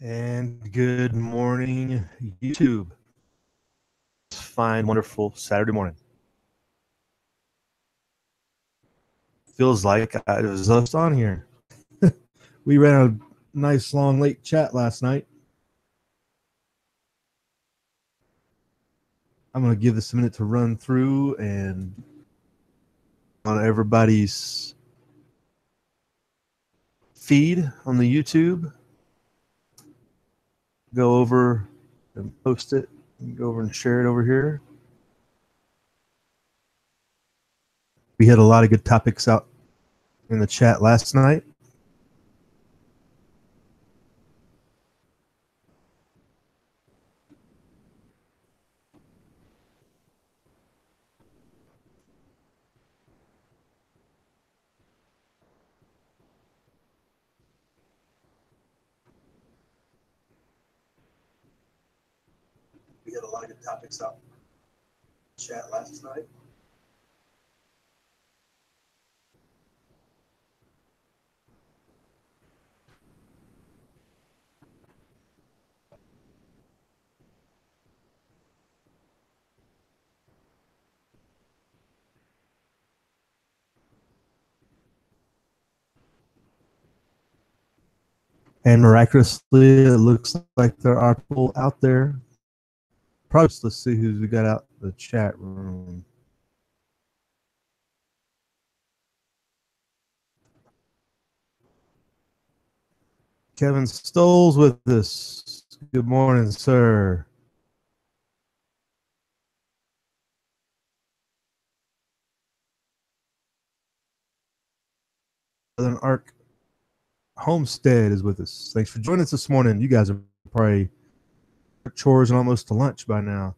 And good morning, YouTube. Fine, wonderful Saturday morning. Feels like I was just on here. We ran a nice long late chat last night. I'm going to give this a minute to run through and on everybody's feed on the YouTube. Go over and post it. Go over and share it over here. We had a lot of good topics out in the chat last night. We had a lot of good topics out in the chat last night. And miraculously, it looks like there are people out there. Probably, let's see who we got out the chat room. Kevin Stoll's with us. Good morning, sir. Southern Arc Homestead is with us. Thanks for joining us this morning. You guys are probably chores and almost to lunch by now.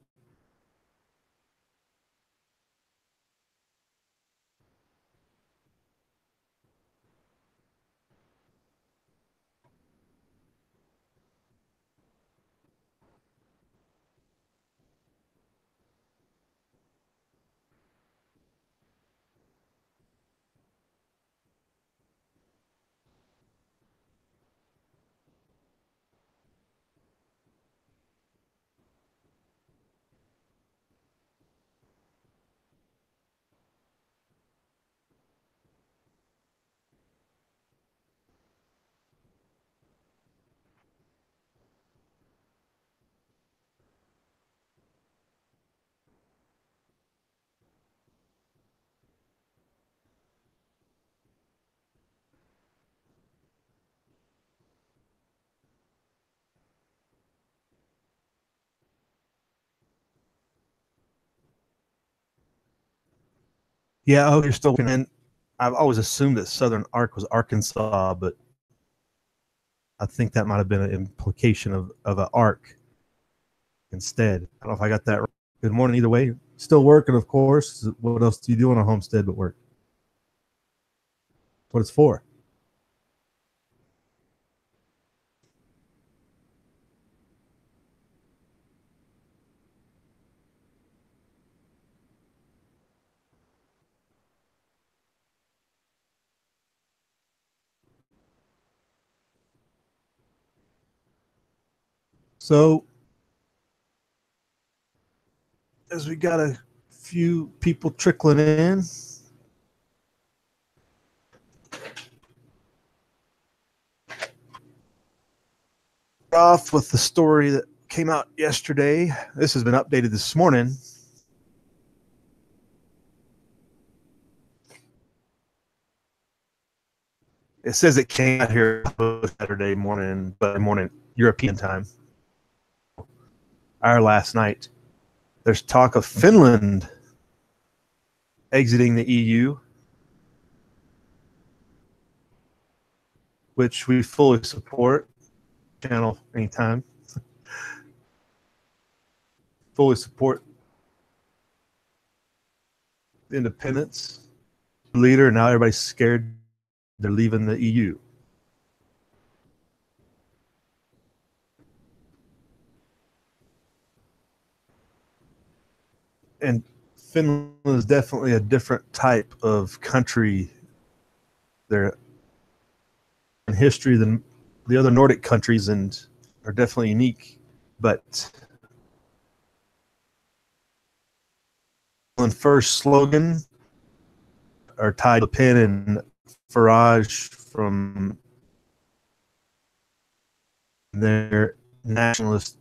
Yeah, oh, you're still working. And I've always assumed that Southern Arc was Arkansas, but I think that might have been an implication of an arc instead. I don't know if I got that right. Good morning either way. Still working, of course. What else do you do on a homestead but work? What it's for. So, as we got a few people trickling in, off with the story that came out yesterday. This has been updated this morning. It says it came out here Saturday morning, but morning European time. Our last night. There's talk of Finland exiting the EU, which we fully support. Channel anytime. Fully support independence. Leader, now everybody's scared they're leaving the EU. And Finland is definitely a different type of country. They're in history than the other Nordic countries, and are definitely unique, but the first slogan are tied to Penn and Farage from their nationalist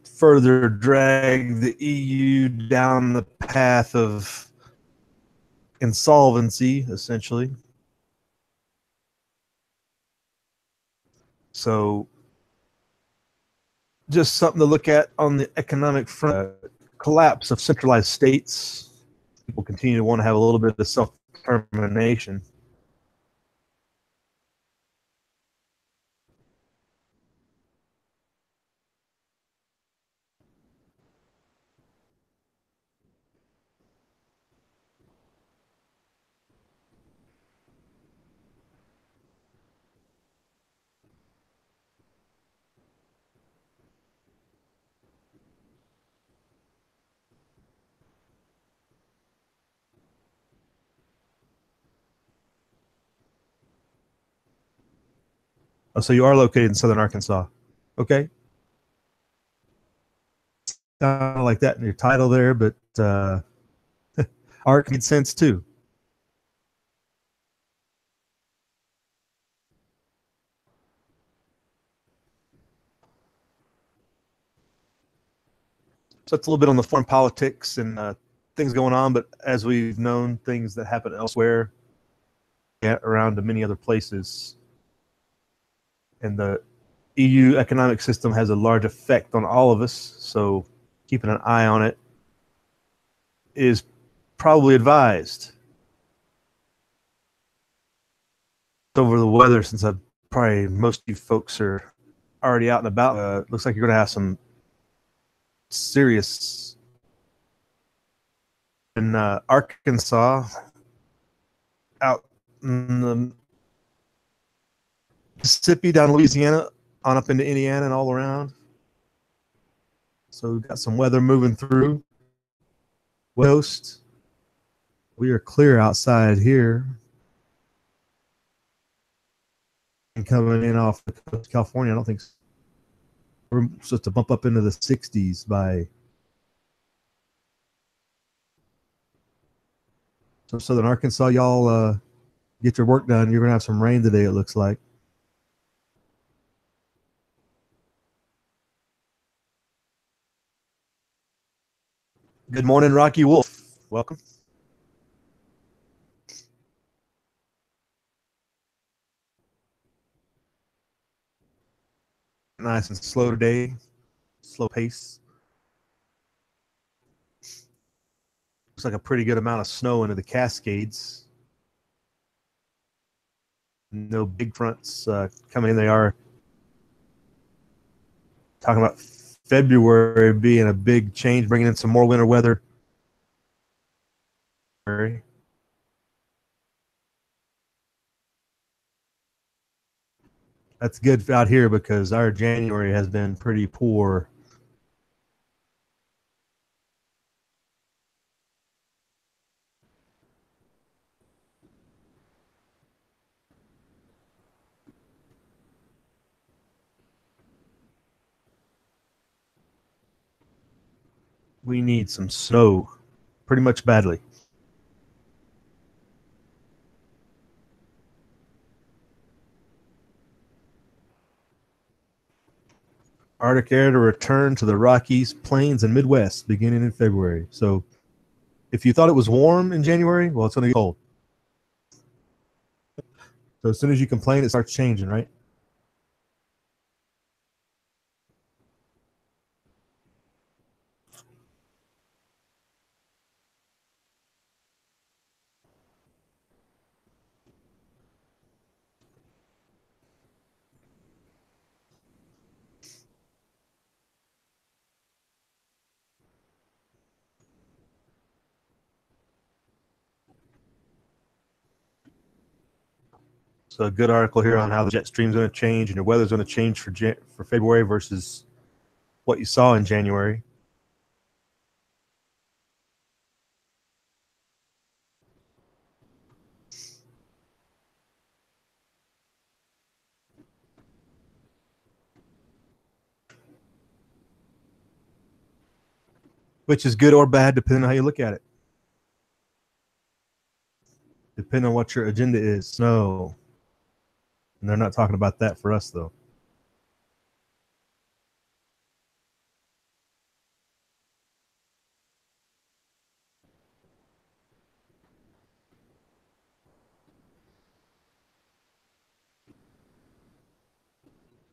further drag the EU down the path of insolvency, essentially. So, just something to look at on the economic front. Collapse of centralized states. People continue to want to have a little bit of self-determination. Oh, so you are located in southern Arkansas. Okay. Sound like that in your title there, but art made sense too. So it's a little bit on the foreign politics and things going on, but as we've known, things that happen elsewhere, around to many other places. And the EU economic system has a large effect on all of us, so keeping an eye on it is probably advised. Over the weather, since probably most of you folks are already out and about, looks like you're going to have some serious in Arkansas, out in the Mississippi, down Louisiana, on up into Indiana and all around. So we've got some weather moving through. Coast. We are clear outside here. And coming in off the coast of California, I don't think we're supposed to bump up into the 60s by so southern Arkansas. Y'all get your work done. You're going to have some rain today, it looks like. Good morning, Rocky Wolf. Welcome. Nice and slow today. Slow pace. Looks like a pretty good amount of snow into the Cascades. No big fronts coming in. They are talking about February being a big change, bringing in some more winter weather. That's good out here because our January has been pretty poor. We need some snow pretty much badly. Arctic air to return to the Rockies, Plains, and Midwest beginning in February. So if you thought it was warm in January, well, it's going to be cold. So as soon as you complain, it starts changing, right? So a good article here on how the jet stream is going to change and your weather is going to change for February versus what you saw in January. which is good or bad depending on how you look at it. Depending on what your agenda is. No. And they're not talking about that for us, though.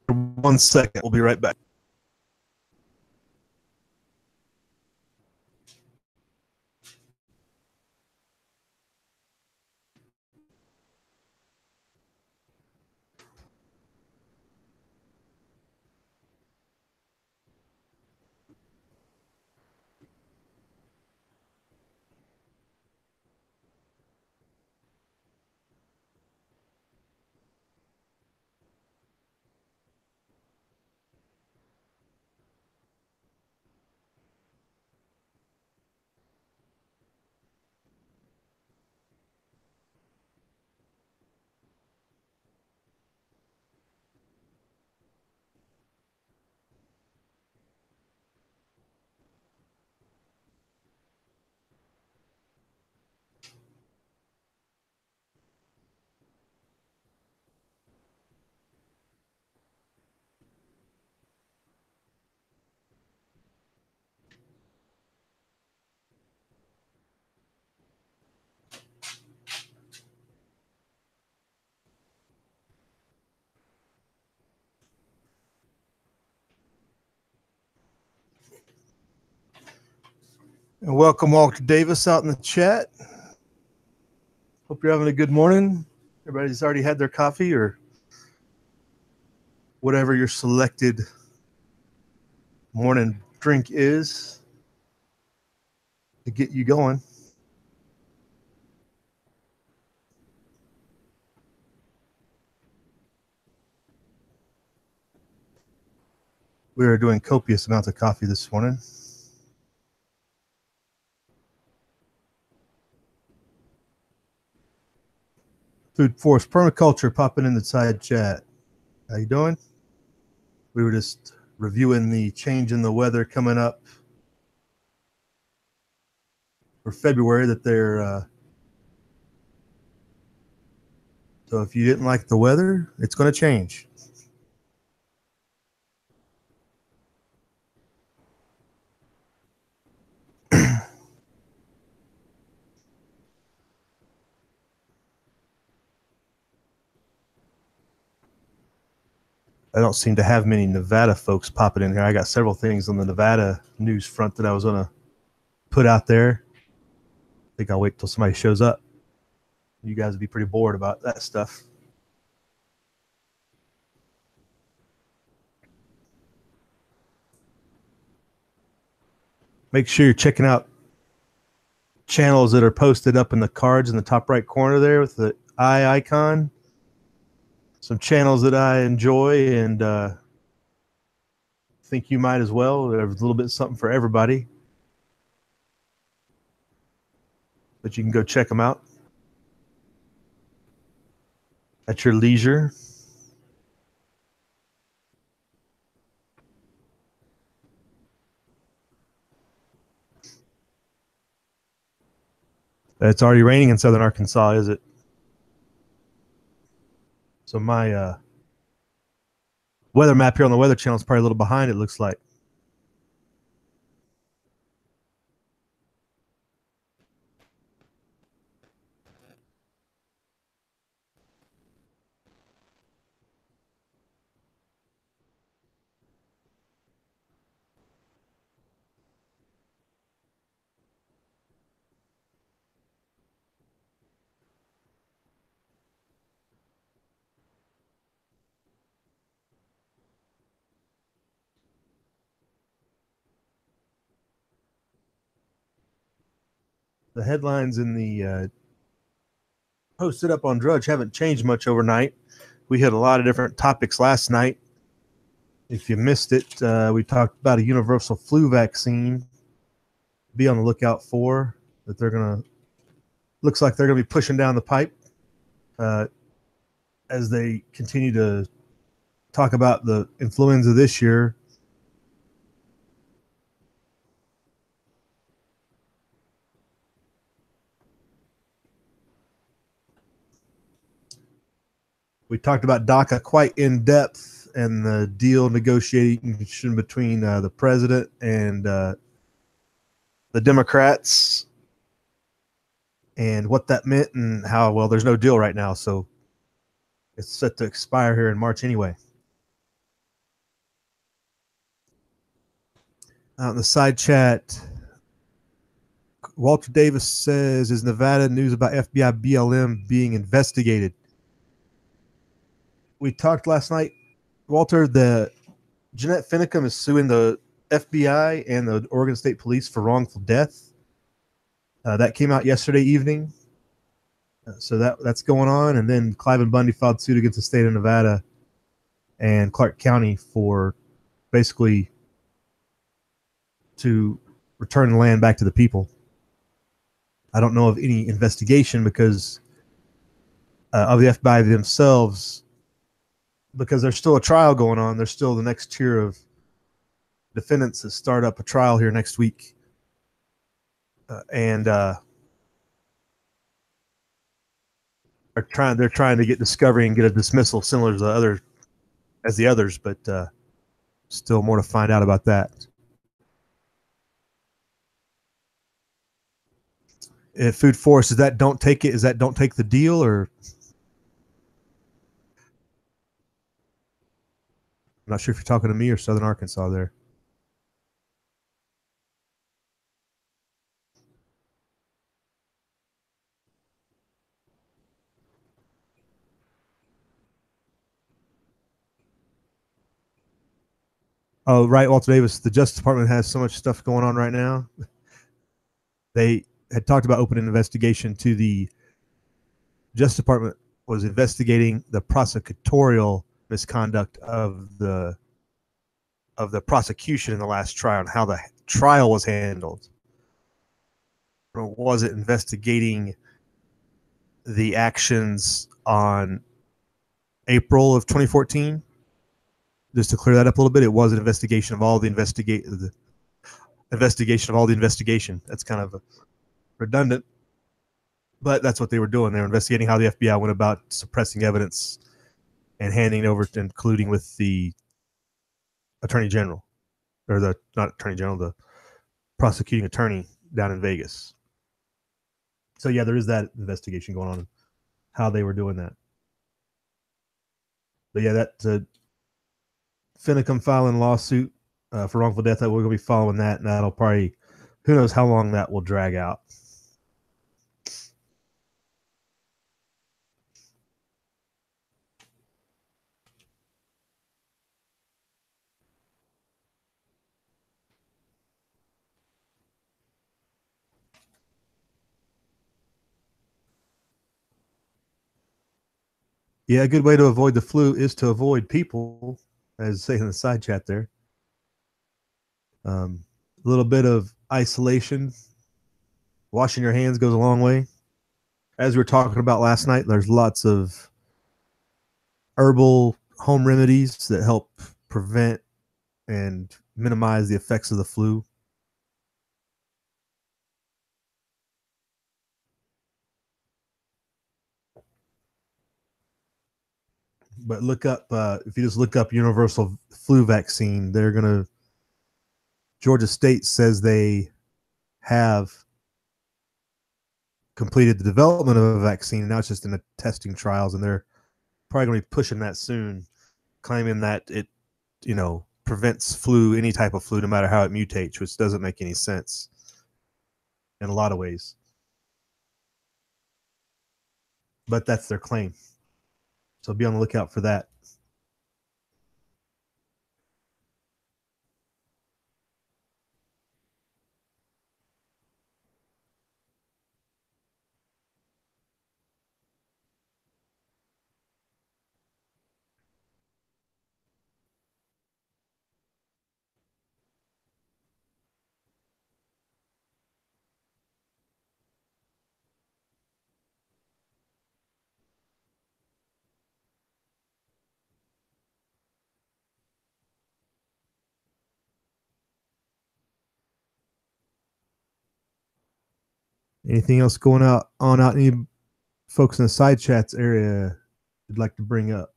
For 1 second. We'll be right back. And welcome Walter Davis out in the chat. Hope you're having a good morning. Everybody's already had their coffee or whatever your selected morning drink is to get you going. We are doing copious amounts of coffee this morning. Food Forest Permaculture popping in the side chat. How you doing? We were just reviewing the change in the weather coming up for February that they're so if you didn't like the weather, it's going to change. I don't seem to have many Nevada folks popping in here. I got several things on the Nevada news front that I was going to put out there. I think I'll wait till somebody shows up. You guys would be pretty bored about that stuff. Make sure you're checking out channels that are posted up in the cards in the top right corner there with the eye icon. Some channels that I enjoy and think you might as well. There's a little bit something for everybody. But you can go check them out at your leisure. It's already raining in southern Arkansas, is it? So my weather map here on the Weather Channel is probably a little behind, it looks like. The headlines in the posted up on Drudge haven't changed much overnight. We had a lot of different topics last night. If you missed it, we talked about a universal flu vaccine. Be on the lookout for that. Looks like they're going to be pushing down the pipe as they continue to talk about the influenza this year. We talked about DACA quite in depth and the deal negotiation between the president and the Democrats and what that meant and how, well, there's no deal right now. So it's set to expire here in March anyway. Out in the side chat, Walter Davis says, is Nevada news about FBI BLM being investigated? We talked last night, Walter, the Jeanette Finicum is suing the FBI and the Oregon State Police for wrongful death. That came out yesterday evening. So that's going on. And then Cliven Bundy filed suit against the state of Nevada and Clark County for basically to return the land back to the people. I don't know of any investigation because of the FBI themselves, because there's still a trial going on. There's still the next tier of defendants that start up a trial here next week. And they're trying to get discovery and get a dismissal similar to the others, but still more to find out about that. If Food Forest, is that don't take it? Is that don't take the deal? Or I'm not sure if you're talking to me or Southern Arkansas there. Oh, right, Walter Davis. The Justice Department has so much stuff going on right now. They had talked about opening an investigation to the Justice Department was investigating the prosecutorial misconduct of the prosecution in the last trial and how the trial was handled. Or was it investigating the actions on April of 2014? Just to clear that up a little bit, it was an investigation of all the investigation of all the investigation. That's kind of redundant, but that's what they were doing. They were investigating how the FBI went about suppressing evidence and handing it over to, including with the attorney general, or the not attorney general, the prosecuting attorney down in Vegas. So yeah, there is that investigation going on, how they were doing that. But yeah, that Finicum filing lawsuit for wrongful death, that we're going to be following that, and that'll probably, who knows how long that will drag out. Yeah, a good way to avoid the flu is to avoid people, as say in the side chat there. A little bit of isolation, washing your hands goes a long way. As we were talking about last night, there's lots of herbal home remedies that help prevent and minimize the effects of the flu. But look up, if you just look up universal flu vaccine, they're going to, Georgia State says they have completed the development of a vaccine. Now it's just in the testing trials, and they're probably going to be pushing that soon, claiming that it, prevents flu, any type of flu, no matter how it mutates, which doesn't make any sense in a lot of ways. But that's their claim. So be on the lookout for that. Anything else going on out? Any folks in the side chats area you'd like to bring up?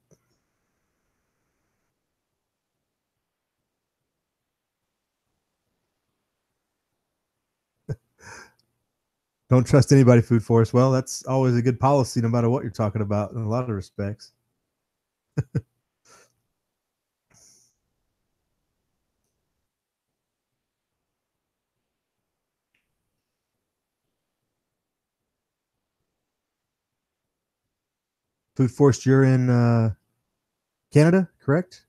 Don't trust anybody, Food Forest. Well, that's always a good policy, no matter what you're talking about, in a lot of respects. Food Forest, you're in Canada, correct?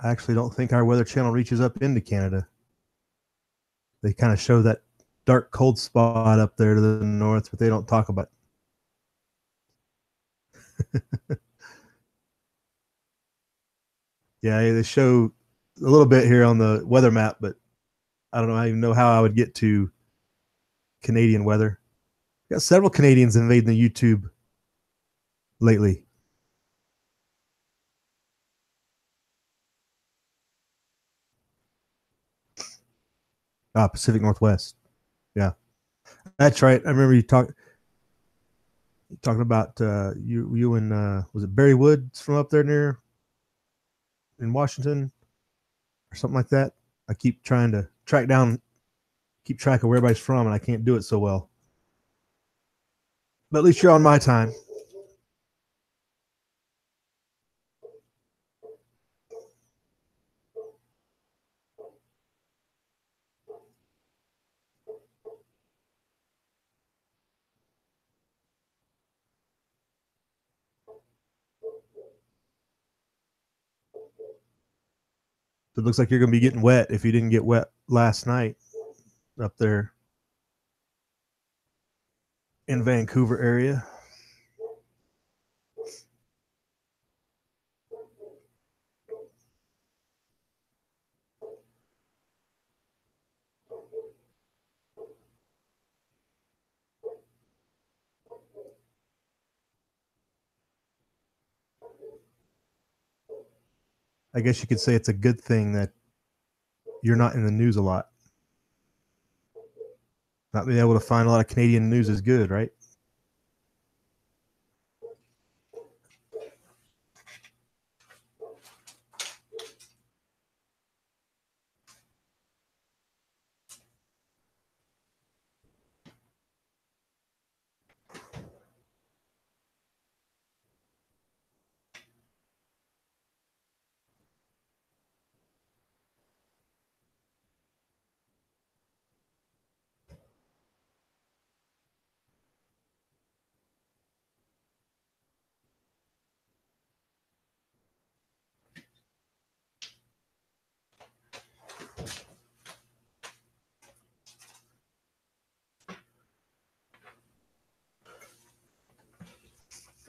I actually don't think our Weather Channel reaches up into Canada. They kind of show that dark, cold spot up there to the north, but they don't talk about. Yeah, they show a little bit here on the weather map, but I don't know. I even know how I would get to Canadian weather. Got several Canadians invading the YouTube lately. Pacific Northwest. Yeah, that's right. I remember you talking about you and was it Barry Woods from up there near in Washington or something like that. I keep trying to keep track of where everybody's from, and I can't do it so well. But at least you're on my time. So it looks like you're going to be getting wet if you didn't get wet last night up there in Vancouver area. I guess you could say it's a good thing that you're not in the news a lot. Not being able to find a lot of Canadian news is good, right?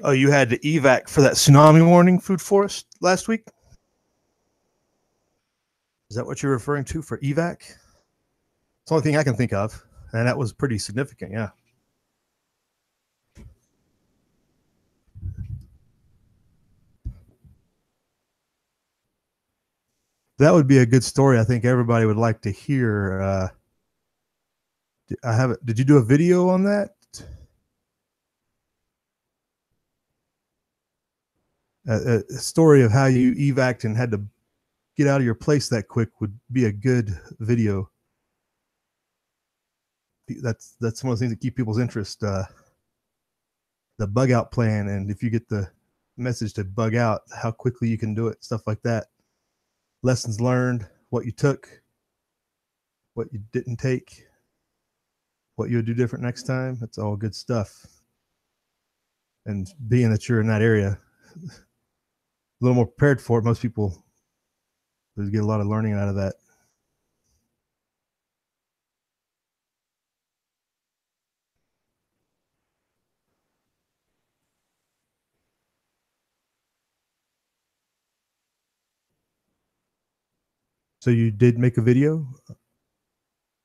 Oh, you had to evac for that tsunami warning, Food Forest, last week? Is that what you're referring to for evac? It's the only thing I can think of, and that was pretty significant. Yeah. That would be a good story. I think everybody would like to hear. I have it. Did you do a video on that? A story of how you evac'd and had to get out of your place that quick would be a good video. That's one of the things that keep people's interest. The bug out plan, and if you get the message to bug out, how quickly you can do it, stuff like that. Lessons learned, what you took, what you didn't take, what you would do different next time. That's all good stuff. And being that you're in that area, a little more prepared for it, most people get a lot of learning out of that. So you did make a video.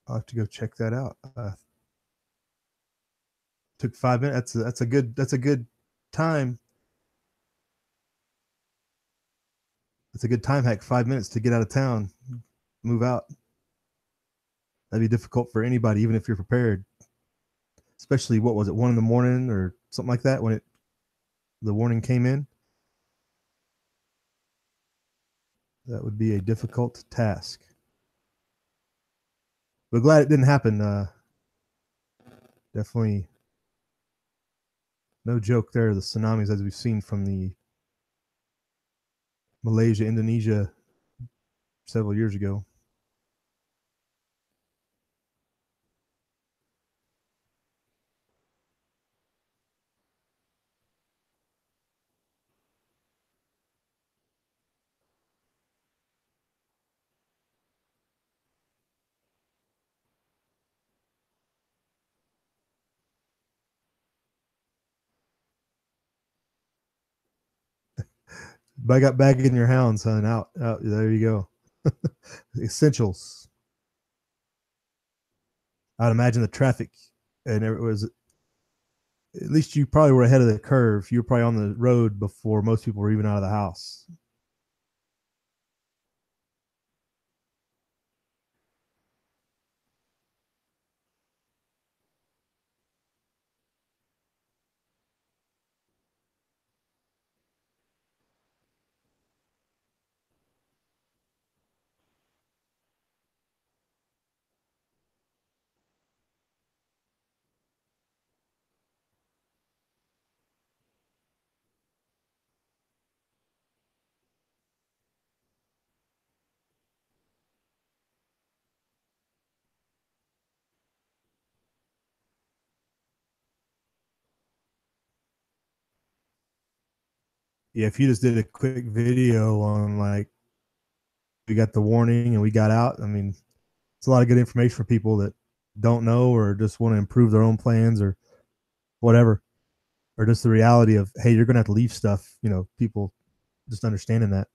I'll have to go check that out. Took 5 minutes. That's a good time. It's a good time hack. 5 minutes to get out of town, move out. That'd be difficult for anybody, even if you're prepared. Especially, what was it, 1 in the morning or something like that when the warning came in? That would be a difficult task. But glad it didn't happen. Definitely no joke there. The tsunamis, as we've seen from the Malaysia, Indonesia several years ago. Bag in your hounds, son. Out. There you go. Essentials. I'd imagine the traffic, and it was, at least you probably were ahead of the curve. You were probably on the road before most people were even out of the house. Yeah, if you just did a quick video on, like, we got the warning and we got out, I mean, it's a lot of good information for people that don't know or just want to improve their own plans or whatever, or just the reality of, hey, you're going to have to leave stuff, people just understanding that.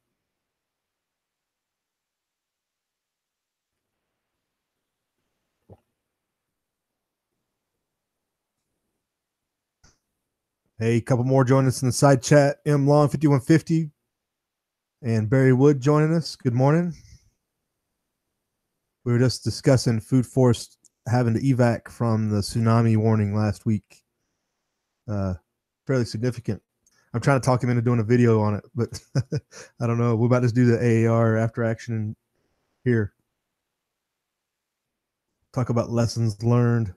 Hey, a couple more joining us in the side chat. M Long 5150 and Barry Wood joining us. Good morning. We were just discussing Food Forest having to evac from the tsunami warning last week. Fairly significant. I'm trying to talk him into doing a video on it, but I don't know. We're about to do the AAR after action here. Talk about lessons learned.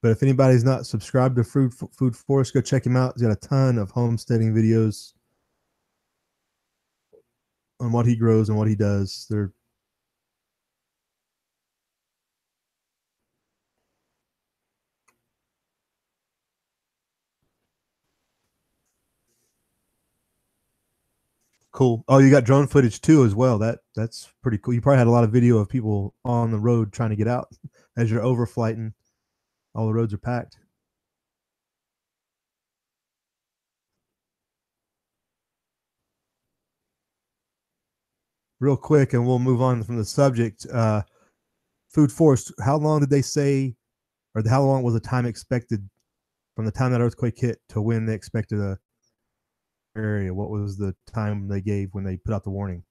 But if anybody's not subscribed to Food Forest, go check him out. He's got a ton of homesteading videos on what he grows and what he does. They're cool. Oh, you got drone footage too as well. That's pretty cool. You probably had a lot of video of people on the road trying to get out as you're overflighting. All the roads are packed. Real quick, and we'll move on from the subject. Food Forest, how long did they say, or how long was the time expected from the time that earthquake hit to when they expected a area? What was the time they gave when they put out the warning?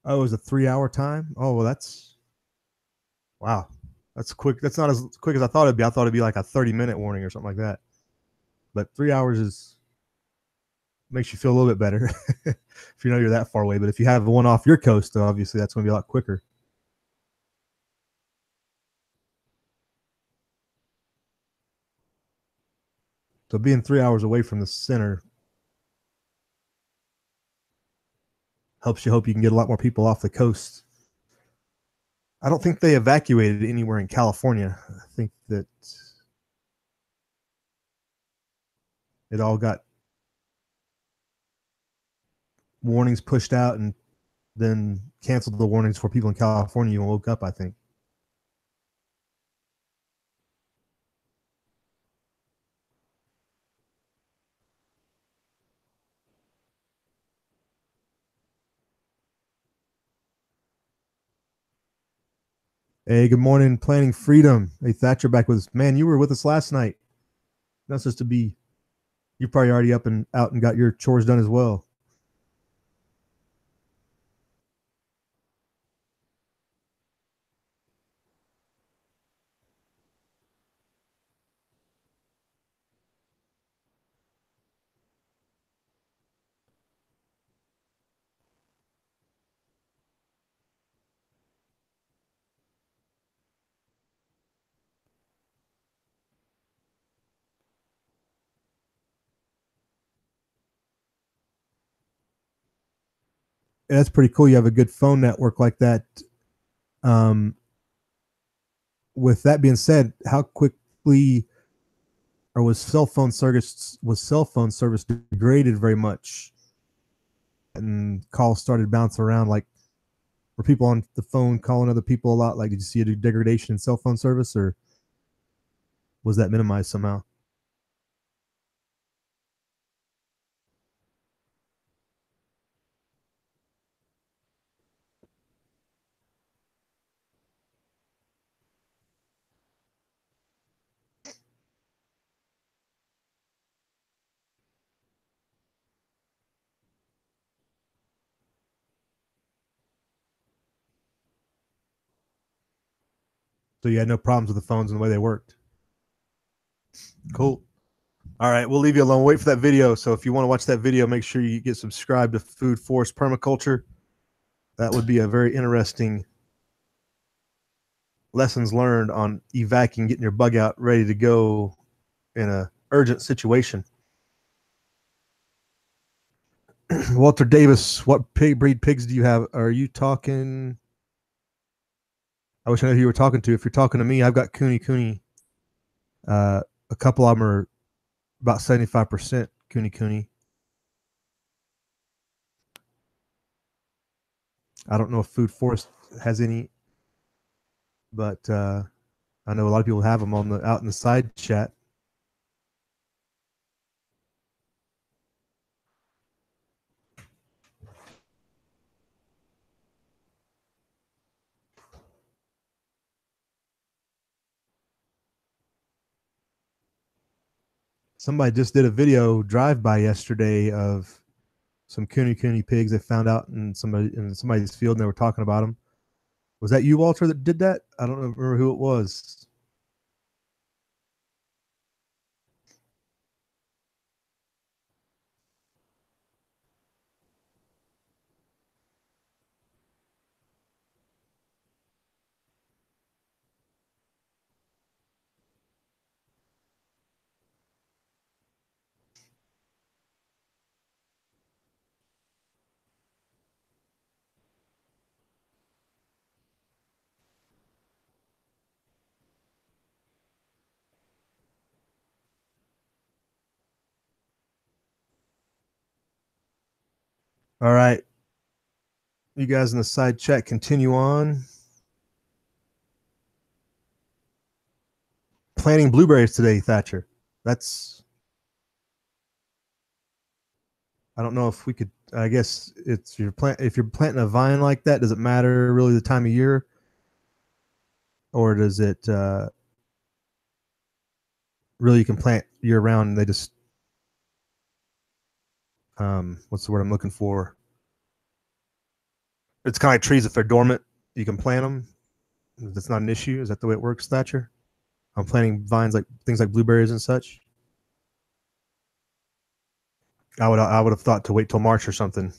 Oh, it was a 3 hour time. Oh, well, that's wow. That's quick. That's not as quick as I thought it'd be. I thought it'd be like a 30-minute warning or something like that. But 3 hours is makes you feel a little bit better if you know you're that far away. But if you have one off your coast, though, obviously that's going to be a lot quicker. So being 3 hours away from the center, helps you hope you can get a lot more people off the coast. I don't think they evacuated anywhere in California. I think that it all got warnings pushed out and then canceled the warnings for people in California and woke up, I think. Hey, good morning, Planning Freedom. Hey, Thatcher back with us. Man, you were with us last night. Not supposed to be. You're probably already up and out and got your chores done as well. Yeah, that's pretty cool. You have a good phone network like that. Um, with that being said, how quickly or was cell phone service degraded very much and calls started bouncing around? Like, were people on the phone calling other people a lot? Like, did you see a degradation in cell phone service, or was that minimized somehow? So you had no problems with the phones and the way they worked. Cool. All right, we'll leave you alone. Wait for that video. So if you want to watch that video, make sure you get subscribed to Food Forest Permaculture. That would be a very interesting lessons learned on evacuating, getting your bug out ready to go in a urgent situation. Walter Davis, what pig breed pigs do you have? Are you talking? I wish I knew who you were talking to. If you're talking to me, I've got Cooney Cooney. Uh, a couple of them are about 75% Cooney Cooney. I don't know if Food Forest has any, but I know a lot of people have them on the out in the side chat. Somebody just did a video drive by yesterday of some Cooney Cooney pigs they found out in somebody's field, and they were talking about them. Was that you, Walter, that did that? I don't remember who it was. All right. You guys in the side chat, continue on. Planting blueberries today, Thatcher. That's, I don't know if we could, I guess it's your plant. If you're planting a vine like that, does it matter really the time of year? Or does it really you can plant year round and they just, what's the word I'm looking for? It's kind of like trees. If they're dormant, you can plant them. That's not an issue. Is that the way it works, Thatcher? I'm planting vines like things like blueberries and such. I would have thought to wait till March or something.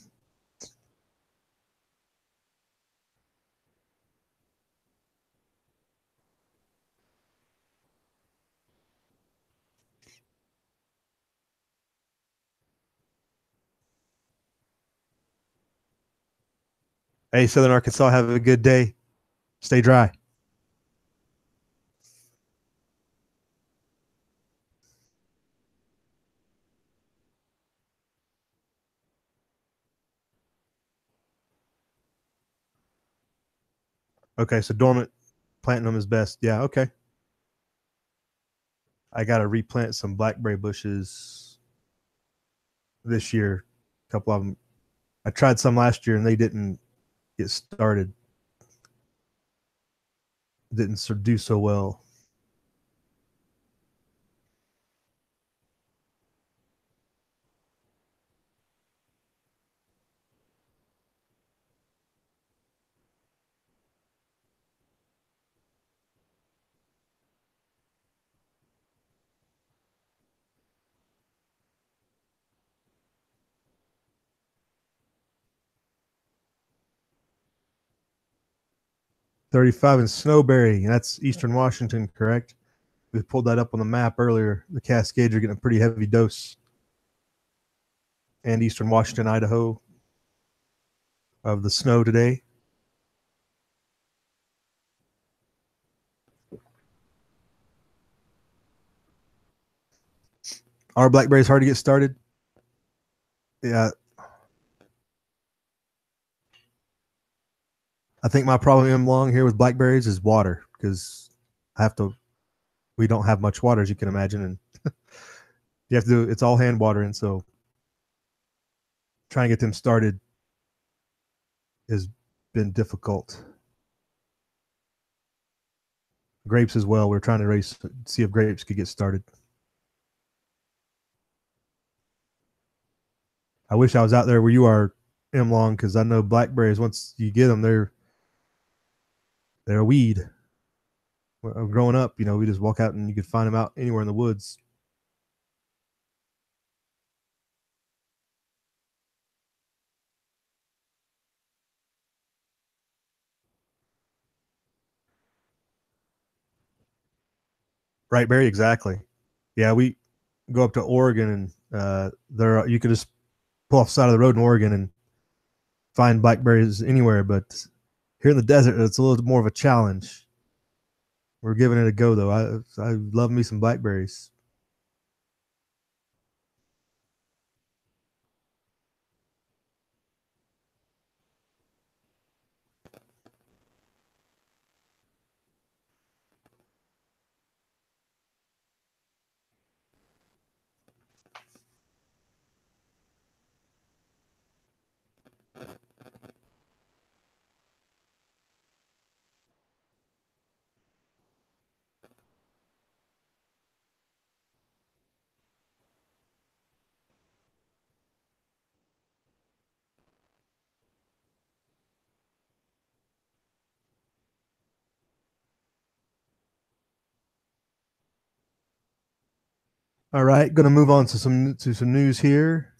Hey, Southern Arkansas, have a good day. Stay dry. Okay, so dormant, planting them is best. Yeah, okay. I got to replant some blackberry bushes this year. A couple of them. I tried some last year and they didn't get started. Didn't do so well. $35 in Snowberry. That's Eastern Washington, correct? We pulled that up on the map earlier. The Cascades are getting a pretty heavy dose. And Eastern Washington, Idaho, of the snow today. Our blackberries hard to get started. Yeah, I think my problem in long here with blackberries is water because I have to. We don't have much water, as you can imagine, and you have to do. It's all hand watering, so trying to get them started has been difficult. Grapes as well. We're trying to see if grapes could get started. I wish I was out there where you are, M Long, because I know blackberries. Once you get them, they're a weed. Growing up, we just walk out and you could find them out anywhere in the woods. Right, Barry? Exactly. Yeah, we go up to Oregon and there you could just pull off the side of the road in Oregon and find blackberries anywhere. But here in the desert, it's a little more of a challenge. We're giving it a go though. I love me some blackberries. All right, going to move on to some news here.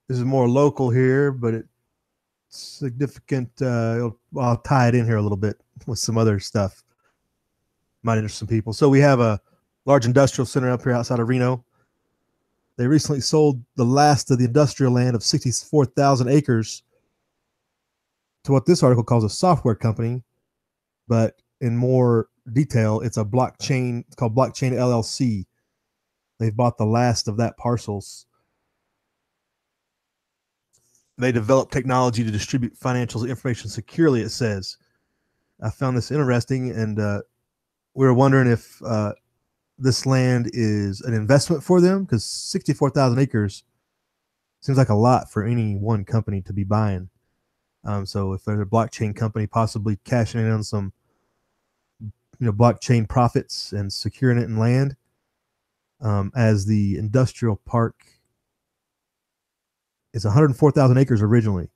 This is more local here, but it's significant. I'll tie it in here a little bit with some other stuff. Might interest some people. So we have a large industrial center up here outside of Reno. They recently sold the last of the industrial land of 64,000 acres to what this article calls a software company, but in more detail, it's a blockchain. It's called Blockchain LLC. They've bought the last of that parcels. They develop technology to distribute financial information securely, it says. I found this interesting, and we were wondering if this land is an investment for them because 64,000 acres seems like a lot for any one company to be buying. So if there's a blockchain company possibly cashing in on some, blockchain profits and securing it in land, as the industrial park is 104,000 acres originally,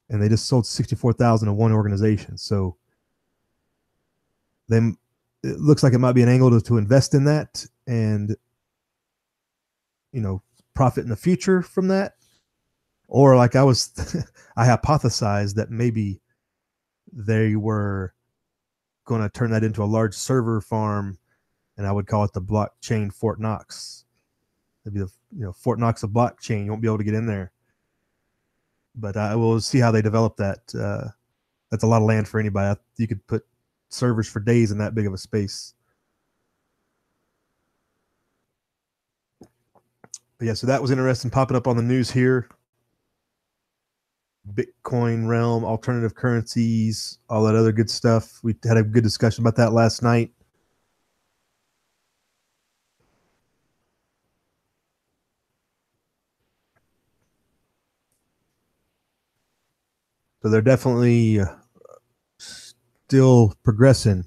and they just sold 64,000 to one organization. So then it looks like it might be an angle to invest in that and profit in the future from that, or like I was, I hypothesized that maybe they were going to turn that into a large server farm, and I would call it the blockchain Fort Knox. It'd be the Fort Knox of blockchain. You won't be able to get in there. but I will see how they develop that. That's a lot of land for anybody. You could put servers for days in that big of a space. But yeah, so that was interesting popping up on the news here. Bitcoin realm, alternative currencies, all that other good stuff. We had a good discussion about that last night. So they're definitely still progressing.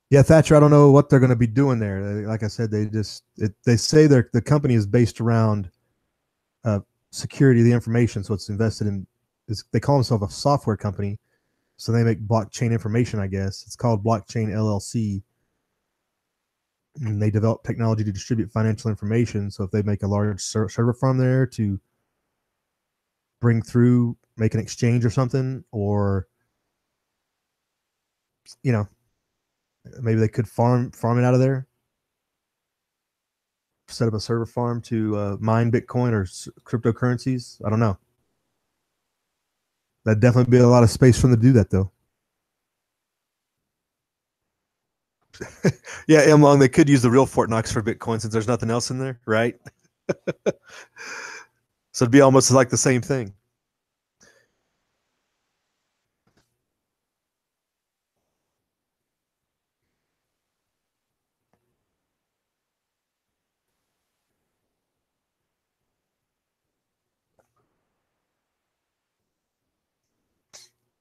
Yeah, Thatcher, I don't know what they're going to be doing there. Like I said, they say the company is based around security of the information, so it's invested in. They call themselves a software company, so they make blockchain information. I guess it's called Blockchain LLC, and they develop technology to distribute financial information. So if they make a large server farm there to bring through, make an exchange or something, or maybe they could farm it out of there, set up a server farm to mine Bitcoin or cryptocurrencies. I don't know. That'd definitely be a lot of space for them to do that, though. Yeah, M Long, they could use the real Fort Knox for Bitcoin since there's nothing else in there, right? So it'd be almost like the same thing.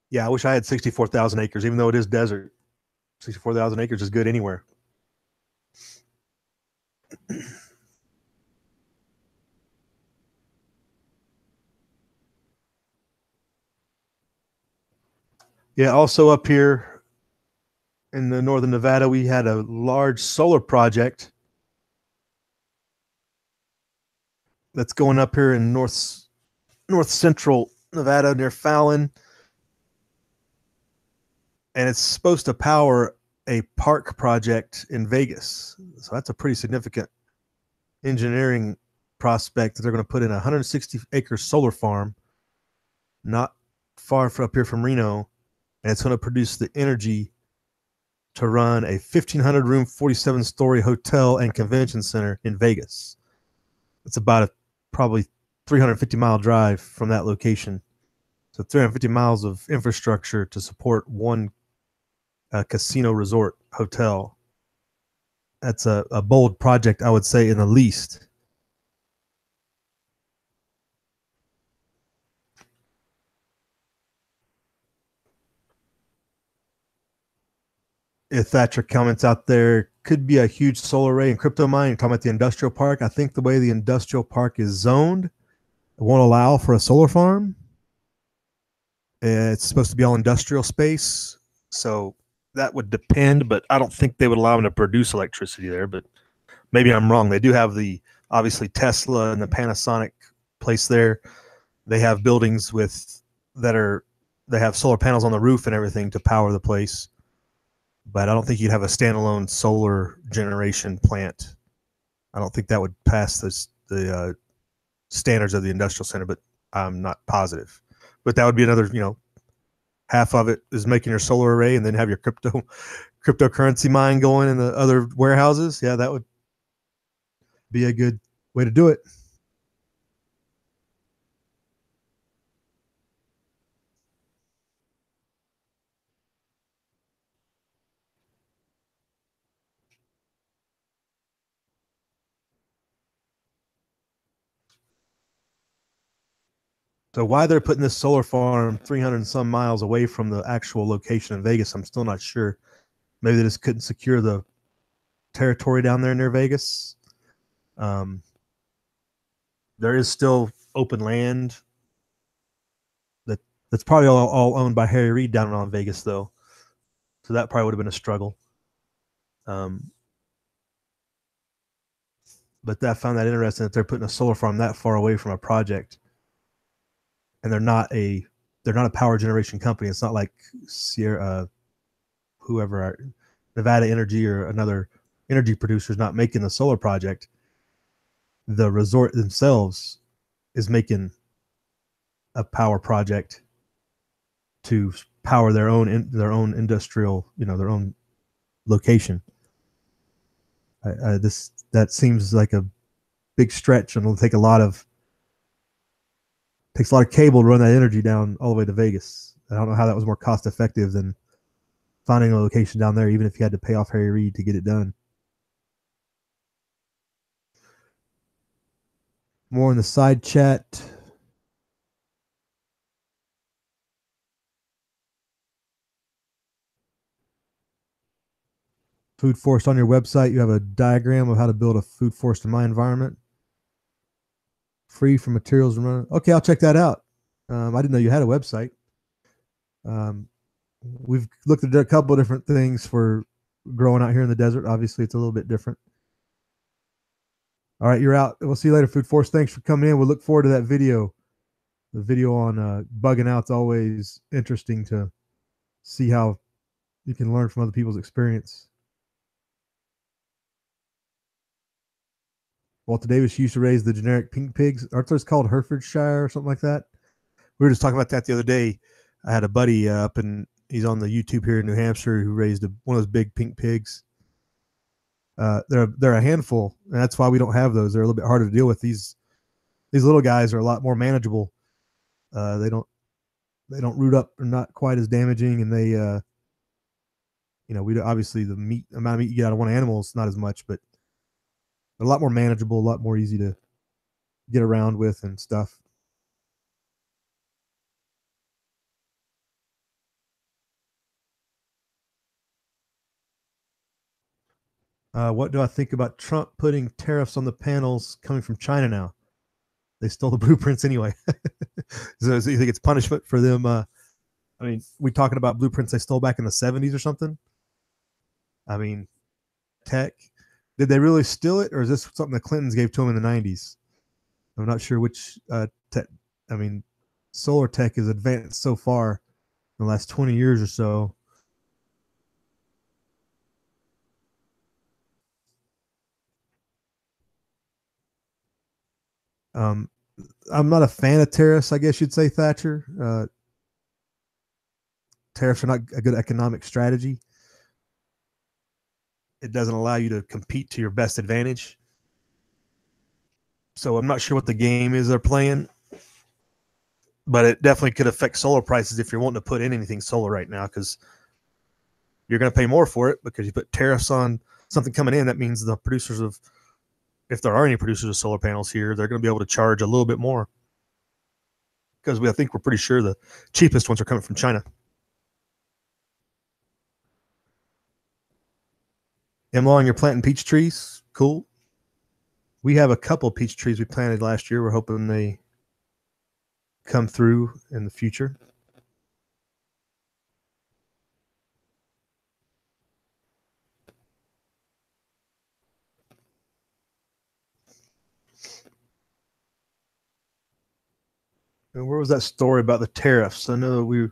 Yeah, I wish I had 64,000 acres, even though it is desert. 64,000 acres is good anywhere. Yeah, also up here in the northern Nevada, we had a large solar project that's going up here in north central Nevada near Fallon, and it's supposed to power a park project in Vegas. So that's a pretty significant engineering prospect that they're going to put in a 160-acre solar farm not far from up here from Reno, and it's going to produce the energy to run a 1,500 room, 47-story hotel and convention center in Vegas. It's about a probably 350-mile drive from that location. So 350 miles of infrastructure to support one casino resort hotel. That's a bold project, I would say, in the least. If Thatcher comments out there, could be a huge solar array and crypto mine. You're talking about the industrial park. I think the way the industrial park is zoned, it won't allow for a solar farm. It's supposed to be all industrial space. So that would depend, but I don't think they would allow them to produce electricity there. But maybe I'm wrong. They do have the obviously Tesla and the Panasonic place there. They have buildings they have solar panels on the roof and everything to power the place. But I don't think you'd have a standalone solar generation plant. I don't think that would pass the standards of the industrial center, but I'm not positive. But that would be another, half of it is making your solar array and then have your cryptocurrency mine going in the other warehouses. Yeah, that would be a good way to do it. So why they're putting this solar farm 300 and some miles away from the actual location in Vegas, I'm still not sure. Maybe they just couldn't secure the territory down there near Vegas. There is still open land that's probably all owned by Harry Reid down around Vegas, though. So that probably would have been a struggle. But I found that interesting that they're putting a solar farm that far away from a project, and they're not a power generation company. It's not like Sierra, whoever, Nevada Energy or another energy producer is not making the solar project. The resort themselves is making a power project to power their own industrial, their own location. This that seems like a big stretch, and it'll take a lot of takes a lot of cable to run that energy down all the way to Vegas. I don't know how that was more cost effective than finding a location down there, even if you had to pay off Harry Reid to get it done. More in the side chat. Food forest on your website. You have a diagram of how to build a food forest in my environment. Free from materials and run. Okay, I'll check that out. I didn't know you had a website. We've looked at a couple of different things for growing out here in the desert. Obviously, it's a little bit different. All right, you're out. We'll see you later, Food Force. Thanks for coming in. We'll look forward to that video. The video on bugging out's always interesting to see how you can learn from other people's experience. Walter Davis used to raise the generic pink pigs. Aren't those called Herefordshire or something like that? We were just talking about that the other day. I had a buddy up, and he's on the YouTube here in New Hampshire, who raised one of those big pink pigs. They're a handful, and that's why we don't have those. They're a little bit harder to deal with. These little guys are a lot more manageable. They don't root up. They're not quite as damaging, and they we obviously the amount of meat you get out of one animal is not as much, but they're a lot more manageable, a lot more easy to get around with and stuff. What do I think about Trump putting tariffs on the panels coming from China now? They stole the blueprints anyway. So you think it's punishment for them? I mean, we talking about blueprints they stole back in the 70s or something? I mean, tech. Did they really steal it, or is this something the Clintons gave to them in the 90s? I'm not sure which tech. I mean, solar tech has advanced so far in the last 20 years or so. Um, I'm not a fan of tariffs, I guess you'd say, Thatcher. Tariffs are not a good economic strategy. It doesn't allow you to compete to your best advantage. So I'm not sure what the game is they're playing, but it definitely could affect solar prices if you're wanting to put in anything solar right now, because you're going to pay more for it because you put tariffs on something coming in. That means the producers of, if there are any producers of solar panels here, they're going to be able to charge a little bit more, because I think we're pretty sure the cheapest ones are coming from China. M-Law, you're planting peach trees. Cool. We have a couple of peach trees we planted last year. We're hoping they come through in the future. And where was that story about the tariffs? I know we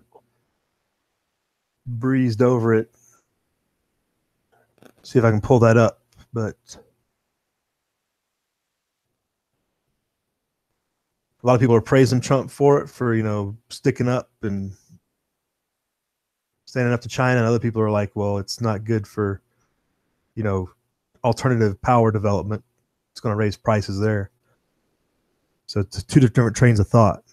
breezed over it. See if I can pull that up, but a lot of people are praising Trump for it, for sticking up and standing up to China, and other people are like, well, it's not good for alternative power development. It's going to raise prices there. So it's two different trains of thought.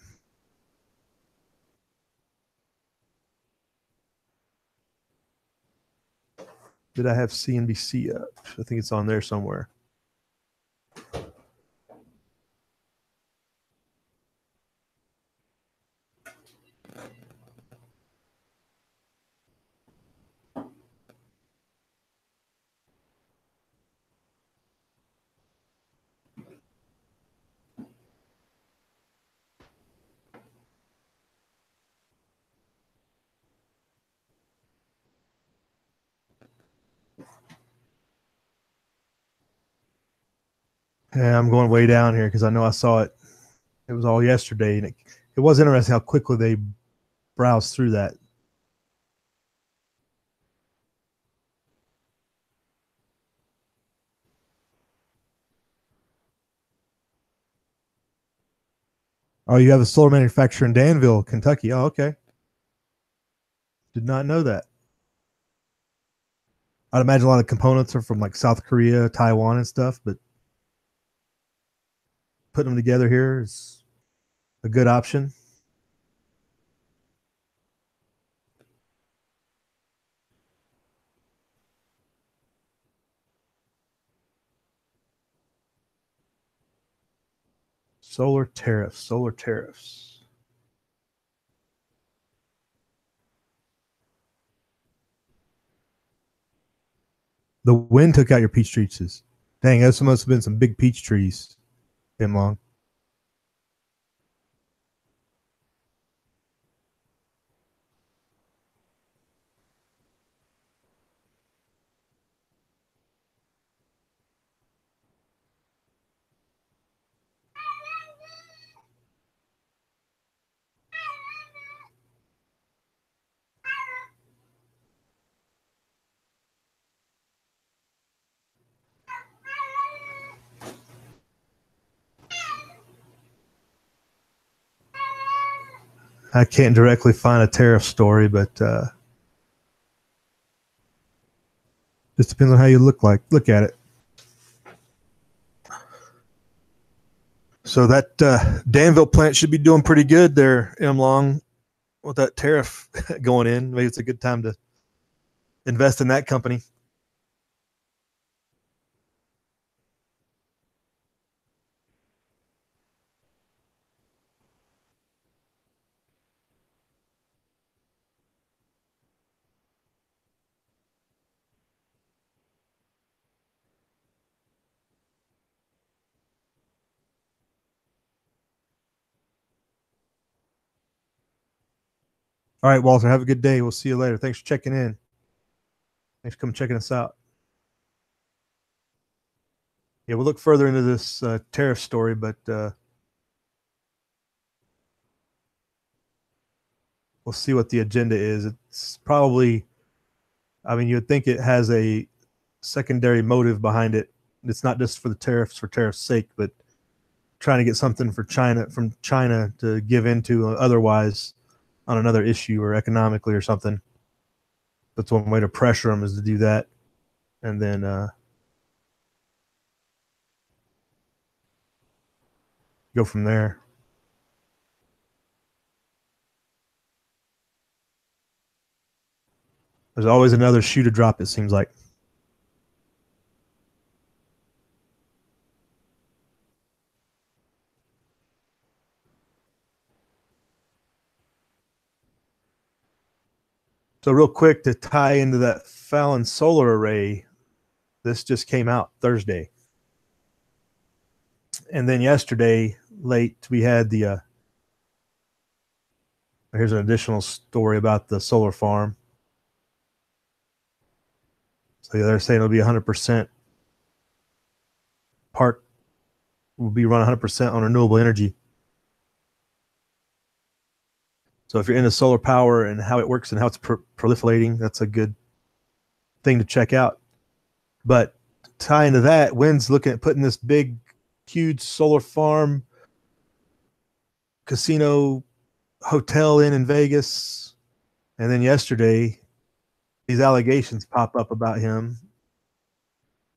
Did I have CNBC up? I think it's on there somewhere. Yeah, I'm going way down here because I know I saw it. It was all yesterday, and it was interesting how quickly they browsed through that. Oh, you have a solar manufacturer in Danville, Kentucky. Oh, okay. Did not know that. I'd imagine a lot of components are from like South Korea, Taiwan, and stuff, but putting them together here is a good option. Solar tariffs, solar tariffs. The wind took out your peach trees. Dang, those must have been some big peach trees, Tim Long. I can't directly find a tariff story, but just depends on how you look at it. So that Danville plant should be doing pretty good there, M Long, with that tariff going in. Maybe it's a good time to invest in that company. All right, Walter, have a good day. We'll see you later. Thanks for checking in. Thanks for coming checking us out. Yeah, we'll look further into this tariff story, but we'll see what the agenda is. It's probably, I mean, you'd think it has a secondary motive behind it. It's not just for the tariffs for tariff's sake, but trying to get something for China from China to give into otherwise on another issue or economically or something. That's one way to pressure them is to do that, and then go from there. There's always another shoe to drop. It seems like. So real quick to tie into that Fallon solar array, this just came out Thursday, and then yesterday late we had the. Here's an additional story about the solar farm. So they're saying it'll be 100% park will be run 100% on renewable energy. So if you're into solar power and how it works and how it's proliferating, that's a good thing to check out. But tie into that, Wynn's looking at putting this big, huge solar farm, casino, hotel in Vegas. And then yesterday, these allegations pop up about him,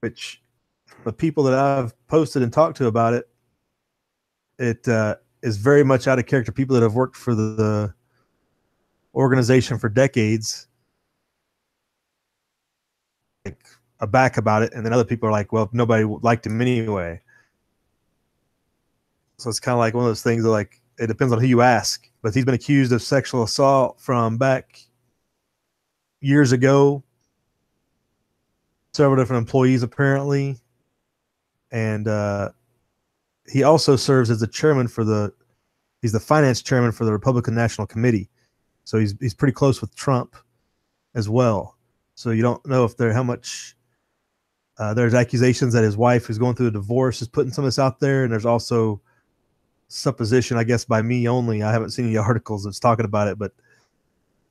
which the people that I've posted and talked to about it, it is very much out of character. People that have worked for the organization for decades, like, aback about it, and then other people are like, well, nobody liked him anyway. So it's kind of like one of those things that, like, it depends on who you ask. But he's been accused of sexual assault from back years ago, several different employees apparently, and he also serves as the chairman for he's the finance chairman for the Republican National Committee. So he's pretty close with Trump as well. So you don't know if how much there's accusations that his wife, who's going through a divorce, is putting some of this out there, and there's also supposition, I guess by me only, I haven't seen any articles that's talking about it, but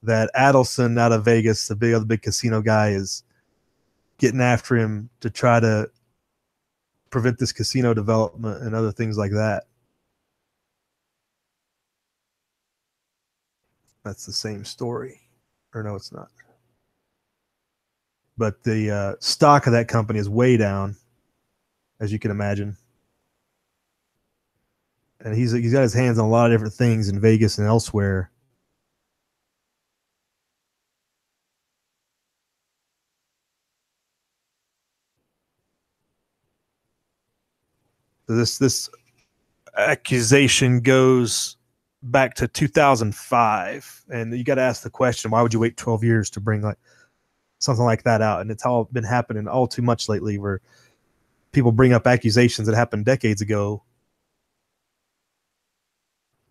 that Adelson out of Vegas, the other big casino guy, is getting after him to try to prevent this casino development and other things like that. That's the same story. Or no, it's not. But the stock of that company is way down, as you can imagine. And he's got his hands on a lot of different things in Vegas and elsewhere. So this accusation goes back to 2005, and you got to ask the question: why would you wait 12 years to bring like something like that out? And it's all been happening all too much lately, where people bring up accusations that happened decades ago,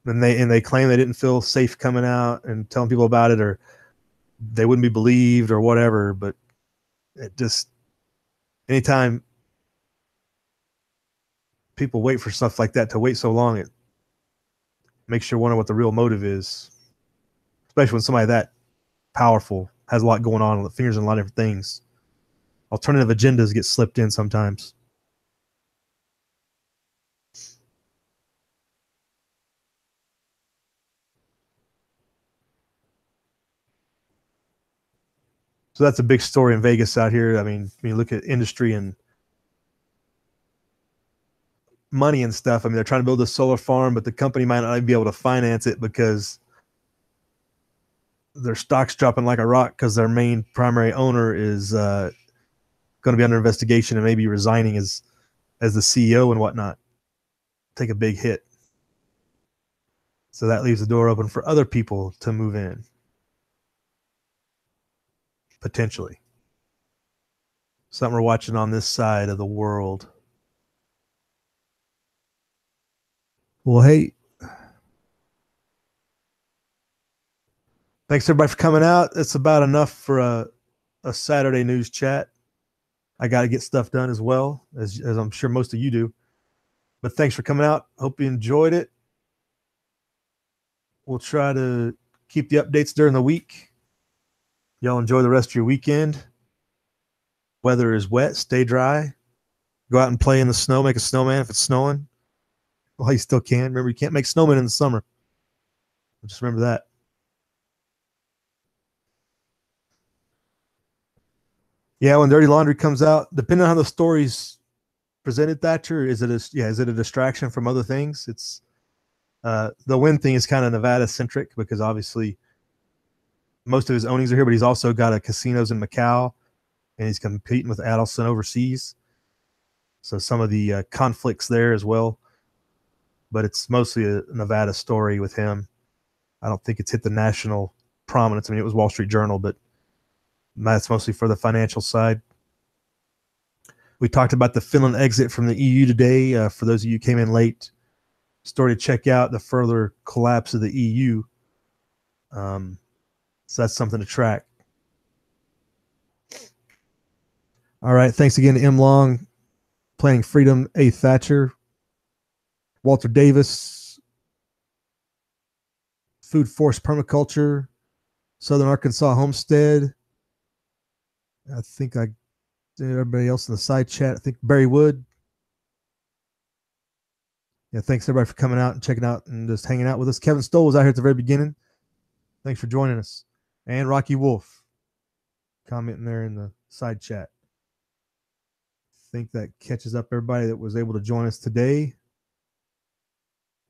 and they claim they didn't feel safe coming out and telling people about it, or they wouldn't be believed, or whatever. But it just anytime people wait for stuff like that to wait so long, it makes you wonder what the real motive is, especially when somebody that powerful has a lot going on, the fingers in a lot of different things. Alternative agendas get slipped in sometimes. So that's a big story in Vegas out here. I mean, when you look at industry and money and stuff, I mean, they're trying to build a solar farm, but the company might not even be able to finance it because their stock's dropping like a rock because their main primary owner is going to be under investigation and maybe resigning as the CEO and whatnot. Take a big hit. So that leaves the door open for other people to move in, potentially. Something we're watching on this side of the world. Well, hey, thanks everybody for coming out. It's about enough for a Saturday news chat. I got to get stuff done as well, as I'm sure most of you do. But thanks for coming out. Hope you enjoyed it. We'll try to keep the updates during the week. Y'all enjoy the rest of your weekend. Weather is wet. Stay dry. Go out and play in the snow. Make a snowman if it's snowing. Well, you still can. Remember, you can't make snowmen in the summer. Just remember that. Yeah, when Dirty Laundry comes out, depending on how the story's presented, Thatcher, is it a distraction from other things? It's the Wynn thing is kind of Nevada centric because obviously most of his ownings are here, but he's also got a casinos in Macau, and he's competing with Adelson overseas. So some of the conflicts there as well, but it's mostly a Nevada story with him. I don't think it's hit the national prominence. I mean, it was Wall Street Journal, but that's mostly for the financial side. We talked about the Finland exit from the EU today. For those of you who came in late, story to check out the further collapse of the EU. So that's something to track. All right. Thanks again to M. Long, Planning Freedom, A. Thatcher, Walter Davis, Food Forest Permaculture, Southern Arkansas Homestead. I think I did everybody else in the side chat. I think Barry Wood. Yeah, thanks everybody for coming out and checking out and just hanging out with us. Kevin Stoll was out here at the very beginning. Thanks for joining us. And Rocky Wolf commenting there in the side chat. I think that catches up everybody that was able to join us today.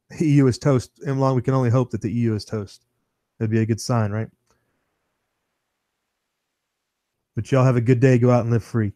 The EU is toast. M. Long, we can only hope that the EU is toast. That'd be a good sign, right? But y'all have a good day. Go out and live free.